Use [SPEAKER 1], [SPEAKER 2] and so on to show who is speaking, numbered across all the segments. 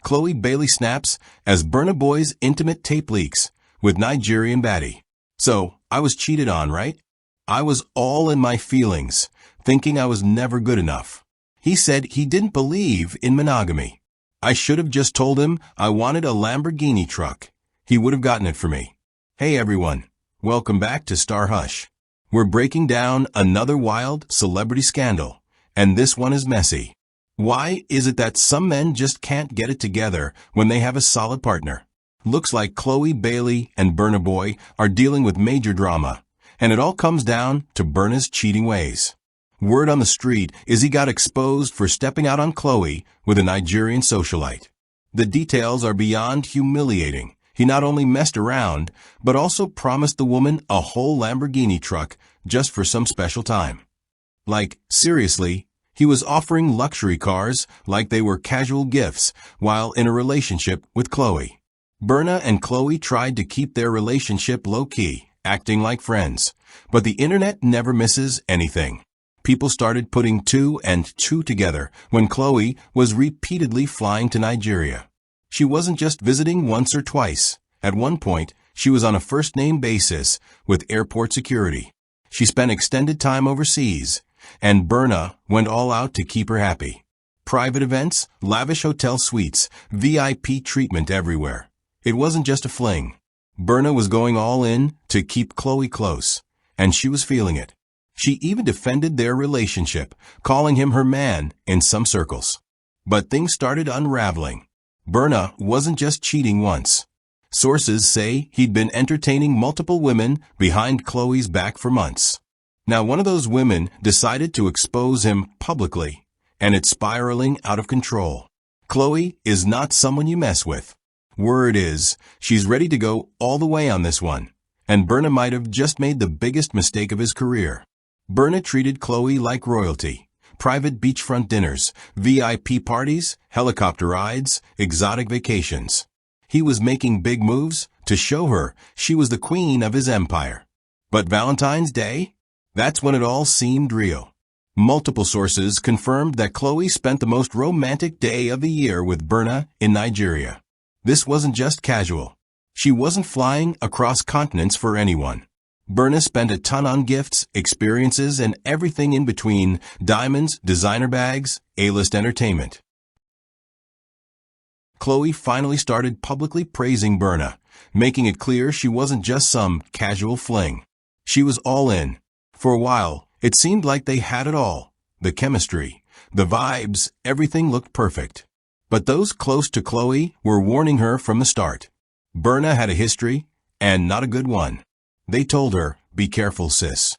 [SPEAKER 1] Khloe Bailey snaps as Burna Boy's intimate tape leaks with Nigerian baddie. So, I was cheated on, right? I was all in my feelings, thinking I was never good enough. He said he didn't believe in monogamy. I should have just told him I wanted a Lamborghini truck. He would have gotten it for me. Hey everyone, welcome back to Star Hush. We're breaking down another wild celebrity scandal, and this one is messy. Why is it that some men just can't get it together when they have a solid partner? Looks like Khloe, Bailey, and Burna Boy are dealing with major drama, and it all comes down to Burna's cheating ways. Word on the street is he got exposed for stepping out on Khloe with a Nigerian socialite. The details are beyond humiliating. He not only messed around, but also promised the woman a whole Lamborghini truck just for some special time. Like, seriously, he was offering luxury cars like they were casual gifts while in a relationship with Khloe. Burna and Khloe tried to keep their relationship low-key, acting like friends, but the internet never misses anything. People started putting two and two together when Khloe was repeatedly flying to Nigeria. She wasn't just visiting once or twice. At one point, she was on a first-name basis with airport security. She spent extended time overseas, and Burna went all out to keep her happy. Private events, lavish hotel suites, VIP treatment everywhere. It wasn't just a fling. Burna was going all in to keep Khloe close, and she was feeling it. She even defended their relationship, calling him her man in some circles. But things started unraveling. Burna wasn't just cheating once. Sources say he'd been entertaining multiple women behind Khloe's back for months. Now one of those women decided to expose him publicly, and it's spiraling out of control. Khloe is not someone you mess with. Word is, she's ready to go all the way on this one, and Burna might have just made the biggest mistake of his career. Burna treated Khloe like royalty. Private beachfront dinners, VIP parties, helicopter rides, exotic vacations. He was making big moves to show her she was the queen of his empire. But Valentine's Day? That's when it all seemed real. Multiple sources confirmed that Khloe spent the most romantic day of the year with Burna in Nigeria. This wasn't just casual. She wasn't flying across continents for anyone. Burna spent a ton on gifts, experiences, and everything in between: diamonds, designer bags, A-list entertainment. Khloe finally started publicly praising Burna, making it clear she wasn't just some casual fling. She was all in. For a while, it seemed like they had it all. The chemistry, the vibes, everything looked perfect. But those close to Khloe were warning her from the start. Burna had a history, and not a good one. They told her, "Be careful, sis."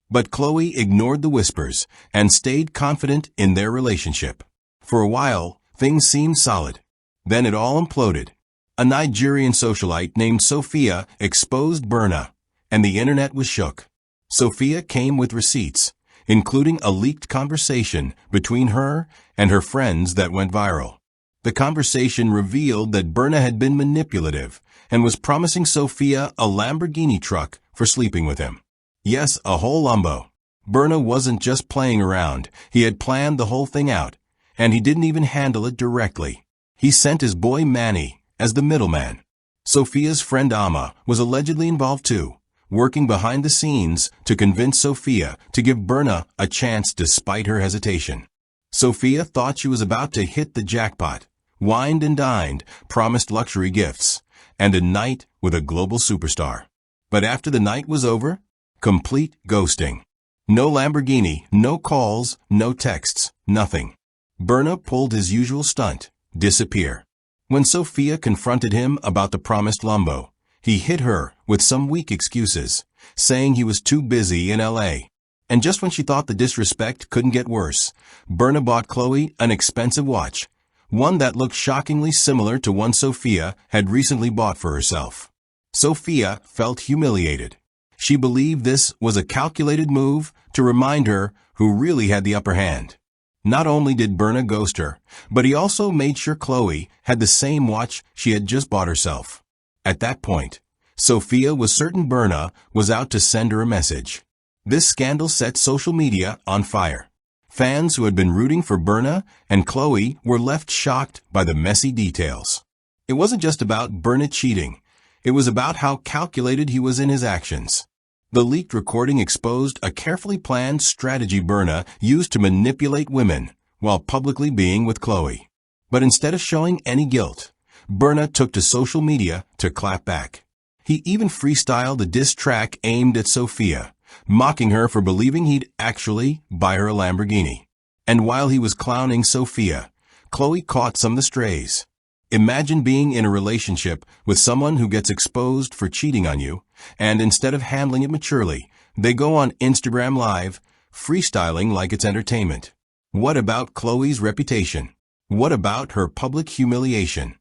[SPEAKER 1] But Khloe ignored the whispers and stayed confident in their relationship. For a while, things seemed solid. Then it all imploded. A Nigerian socialite named Sophia exposed Burna, and the internet was shook. Sophia came with receipts, including a leaked conversation between her and her friends that went viral. The conversation revealed that Burna had been manipulative and was promising Sophia a Lamborghini truck for sleeping with him. Yes, a whole Lambo. Burna wasn't just playing around. He had planned the whole thing out, and he didn't even handle it directly. He sent his boy Manny as the middleman. Sophia's friend Amma was allegedly involved too, working behind the scenes to convince Sophia to give Burna a chance despite her hesitation. Sophia thought she was about to hit the jackpot, wined and dined, promised luxury gifts, and a night with a global superstar. But after the night was over, complete ghosting. No Lamborghini, no calls, no texts, nothing. Burna pulled his usual stunt: disappear. When Sophia confronted him about the promised Lambo, he hit her with some weak excuses, saying he was too busy in LA. And just when she thought the disrespect couldn't get worse, Burna bought Khloe an expensive watch, one that looked shockingly similar to one Sophia had recently bought for herself. Sophia felt humiliated. She believed this was a calculated move to remind her who really had the upper hand. Not only did Burna ghost her, but he also made sure Khloe had the same watch she had just bought herself. At that point, Sophia was certain Burna was out to send her a message. This scandal set social media on fire. Fans who had been rooting for Burna and Khloe were left shocked by the messy details. It wasn't just about Burna cheating. It was about how calculated he was in his actions. The leaked recording exposed a carefully planned strategy Burna used to manipulate women while publicly being with Khloe. But instead of showing any guilt, Burna took to social media to clap back. He even freestyled a diss track aimed at Sophia, mocking her for believing he'd actually buy her a Lamborghini. And while he was clowning Sophia, Khloe caught some of the strays. Imagine being in a relationship with someone who gets exposed for cheating on you, and instead of handling it maturely, they go on Instagram Live, freestyling like it's entertainment. What about Khloe's reputation? What about her public humiliation?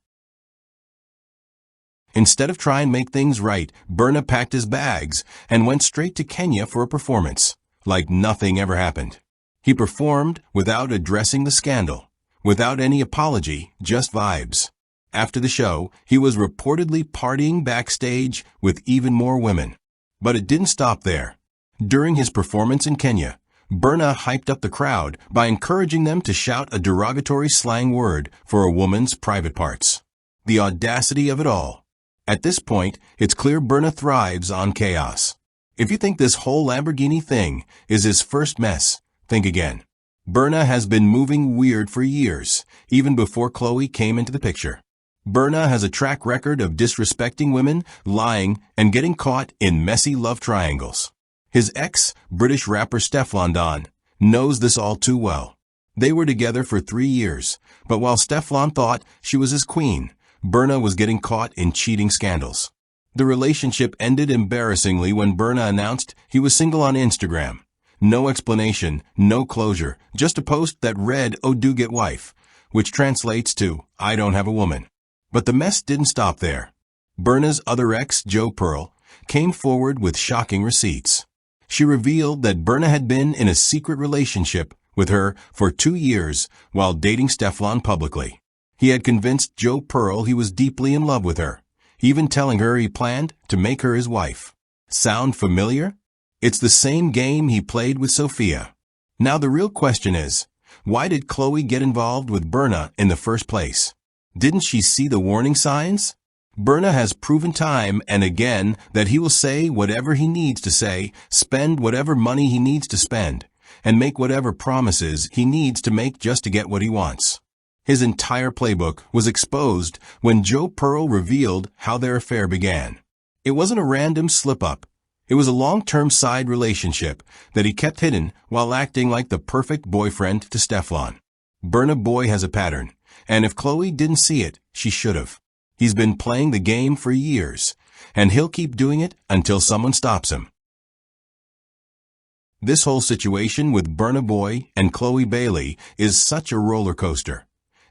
[SPEAKER 1] Instead of trying to make things right, Burna packed his bags and went straight to Kenya for a performance, like nothing ever happened. He performed without addressing the scandal, without any apology, just vibes. After the show, he was reportedly partying backstage with even more women. But it didn't stop there. During his performance in Kenya, Burna hyped up the crowd by encouraging them to shout a derogatory slang word for a woman's private parts. The audacity of it all. At this point, it's clear Burna thrives on chaos. If you think this whole Lamborghini thing is his first mess, think again. Burna has been moving weird for years, even before Khloe came into the picture. Burna has a track record of disrespecting women, lying, and getting caught in messy love triangles. His ex, British rapper Stefflon Don, knows this all too well. They were together for 3 years, but while Stefflon thought she was his queen, Burna was getting caught in cheating scandals. The relationship ended embarrassingly when Burna announced he was single on Instagram. No explanation, no closure, just a post that read, "Oh, do get wife," which translates to, "I don't have a woman." But the mess didn't stop there. Burna's other ex, Jo Pearl, came forward with shocking receipts. She revealed that Burna had been in a secret relationship with her for 2 years while dating Stefflon publicly. He had convinced Jo Pearl he was deeply in love with her, even telling her he planned to make her his wife. Sound familiar? It's the same game he played with Sophia. Now the real question is, why did Khloe get involved with Burna in the first place? Didn't she see the warning signs? Burna has proven time and again that he will say whatever he needs to say, spend whatever money he needs to spend, and make whatever promises he needs to make just to get what he wants. His entire playbook was exposed when Jo Pearl revealed how their affair began. It wasn't a random slip-up. It was a long-term side relationship that he kept hidden while acting like the perfect boyfriend to Stefflon. Burna Boy has a pattern, and if Khloe didn't see it, she should have. He's been playing the game for years, and he'll keep doing it until someone stops him. This whole situation with Burna Boy and Khloe Bailey is such a roller coaster,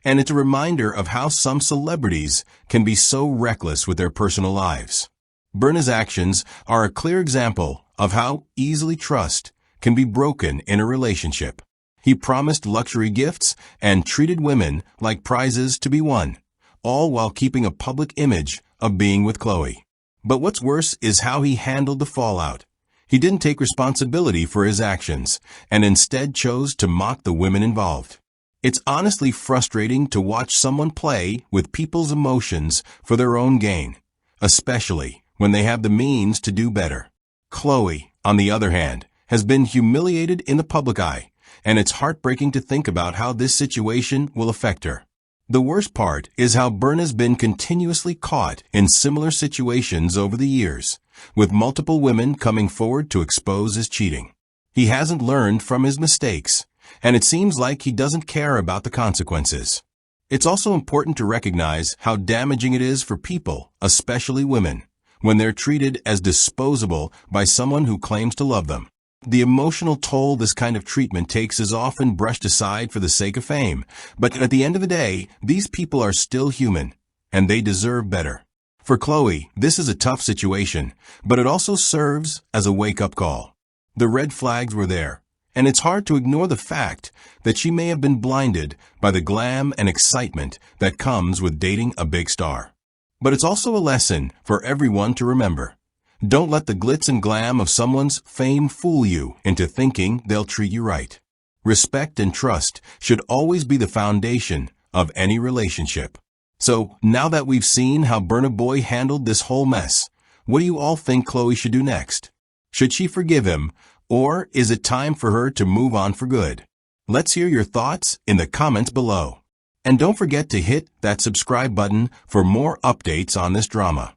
[SPEAKER 1] and it's a reminder of how some celebrities can be so reckless with their personal lives. Burna's actions are a clear example of how easily trust can be broken in a relationship. He promised luxury gifts and treated women like prizes to be won, all while keeping a public image of being with Khloe. But what's worse is how he handled the fallout. He didn't take responsibility for his actions and instead chose to mock the women involved. It's honestly frustrating to watch someone play with people's emotions for their own gain, especially when they have the means to do better. Khloe, on the other hand, has been humiliated in the public eye, and it's heartbreaking to think about how this situation will affect her. The worst part is how Burna's been continuously caught in similar situations over the years, with multiple women coming forward to expose his cheating. He hasn't learned from his mistakes, and it seems like he doesn't care about the consequences. It's also important to recognize how damaging it is for people, especially women, when they're treated as disposable by someone who claims to love them. The emotional toll this kind of treatment takes is often brushed aside for the sake of fame, but at the end of the day, these people are still human, and they deserve better. For Khloe, this is a tough situation, but it also serves as a wake-up call. The red flags were there, and it's hard to ignore the fact that she may have been blinded by the glam and excitement that comes with dating a big star. But it's also a lesson for everyone to remember. Don't let the glitz and glam of someone's fame fool you into thinking they'll treat you right. Respect and trust should always be the foundation of any relationship. So, now that we've seen how Burna Boy handled this whole mess, what do you all think Khloe should do next? Should she forgive him, or is it time for her to move on for good? Let's hear your thoughts in the comments below. And don't forget to hit that subscribe button for more updates on this drama.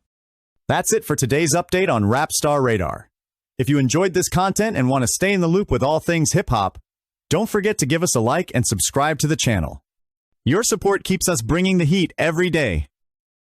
[SPEAKER 2] That's it for today's update on Rap Star Radar. If you enjoyed this content and want to stay in the loop with all things hip-hop, don't forget to give us a like and subscribe to the channel. Your support keeps us bringing the heat every day.